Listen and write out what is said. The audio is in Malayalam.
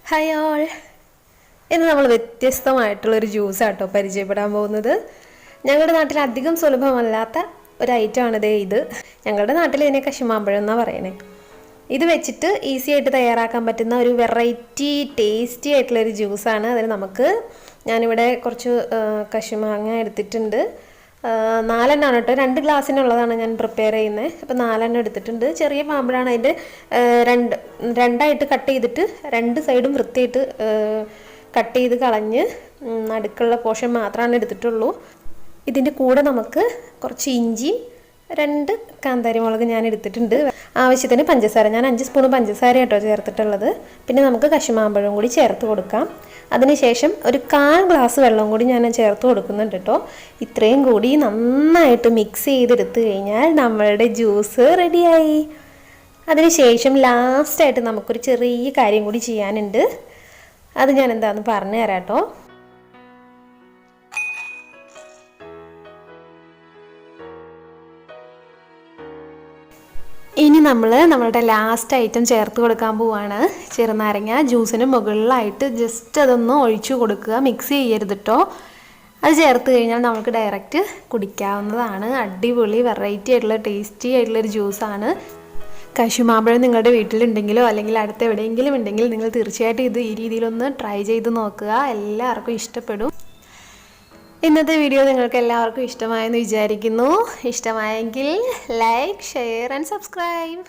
Hi all. ഇന്ന് നമ്മൾ വ്യത്യസ്തമായിട്ടുള്ളൊരു ജ്യൂസാട്ടോ പരിചയപ്പെടാൻ പോകുന്നത്. ഞങ്ങളുടെ നാട്ടിൽ അധികം സുലഭമല്ലാത്ത ഒരു ഐറ്റമാണിത്. ഞങ്ങളുടെ നാട്ടിൽ ഇതിനെ കശുമാമ്പഴം എന്നാണ് പറയുന്നത്. ഇത് വെച്ചിട്ട് ഈസി ആയിട്ട് തയ്യാറാക്കാൻ പറ്റുന്ന ഒരു വെറൈറ്റി ടേസ്റ്റി ആയിട്ടുള്ളൊരു ജ്യൂസാണ്. അതിന് ഞാനിവിടെ കുറച്ച് കശുമാങ്ങ എടുത്തിട്ടുണ്ട്. 4 എണ്ണമാണ് കേട്ടോ. 2 ഗ്ലാസ്സിനുള്ളതാണ് ഞാൻ പ്രിപ്പയർ ചെയ്യുന്നത്. അപ്പോൾ 4 എണ്ണം എടുത്തിട്ടുണ്ട്. ചെറിയ മാമ്പഴമാണ്. അതിൻ്റെ രണ്ടായിട്ട് കട്ട് ചെയ്തിട്ട് 2 സൈഡും വൃത്തിയായിട്ട് കട്ട് ചെയ്ത് കളഞ്ഞ് നടുക്കുള്ള പോർഷൻ മാത്രമാണ് എടുത്തിട്ടുള്ളൂ. ഇതിൻ്റെ കൂടെ നമുക്ക് കുറച്ച് ഇഞ്ചി, 2 കാന്താരി മുളക് ഞാൻ എടുത്തിട്ടുണ്ട്. ആവശ്യത്തിന് പഞ്ചസാര, ഞാൻ 5 സ്പൂൺ പഞ്ചസാര കേട്ടോ ചേർത്തിട്ടുള്ളത്. പിന്നെ നമുക്ക് കശുമാമ്പഴം കൂടി ചേർത്ത് കൊടുക്കാം. അതിനുശേഷം ഒരു 1/4 ഗ്ലാസ് വെള്ളം കൂടി ഞാൻ ചേർത്ത് കൊടുക്കുന്നുണ്ട് കേട്ടോ. ഇത്രയും കൂടി നന്നായിട്ട് മിക്സ് ചെയ്തെടുത്ത് കഴിഞ്ഞാൽ നമ്മളുടെ ജ്യൂസ് റെഡിയായി. അതിനുശേഷം ലാസ്റ്റായിട്ട് നമുക്കൊരു ചെറിയ കാര്യം കൂടി ചെയ്യാനുണ്ട്. അത് ഞാൻ എന്താണെന്ന് പറഞ്ഞു തരാം കേട്ടോ. ഇനി നമ്മളുടെ ലാസ്റ്റ് ഐറ്റം ചേർത്ത് കൊടുക്കാൻ പോവാണ്. ചെറുനാരങ്ങ ജ്യൂസിന് മുകളിലായിട്ട് ജസ്റ്റ് അതൊന്ന് ഒഴിച്ചു കൊടുക്കുക. മിക്സ് ചെയ്യരുത് കേട്ടോ. അത് ചേർത്ത് കഴിഞ്ഞാൽ നമുക്ക് ഡയറക്റ്റ് കുടിക്കാവുന്നതാണ്. അടിപൊളി വെറൈറ്റി ആയിട്ടുള്ള ടേസ്റ്റി ആയിട്ടുള്ളൊരു ജ്യൂസാണ്. കശുമാമ്പഴം നിങ്ങളുടെ വീട്ടിലുണ്ടെങ്കിലോ അല്ലെങ്കിൽ അടുത്ത് എവിടെയെങ്കിലും ഉണ്ടെങ്കിൽ നിങ്ങൾ തീർച്ചയായിട്ടും ഇത് ഈ രീതിയിലൊന്ന് ട്രൈ ചെയ്ത് നോക്കുക. എല്ലാവർക്കും ഇഷ്ടപ്പെടും. ഇന്നത്തെ വീഡിയോ നിങ്ങൾക്ക് എല്ലാവർക്കും ഇഷ്ടമായെന്ന് വിചാരിക്കുന്നു. ഇഷ്ടമായെങ്കിൽ ലൈക്ക്, ഷെയർ ആൻഡ് സബ്സ്ക്രൈബ്.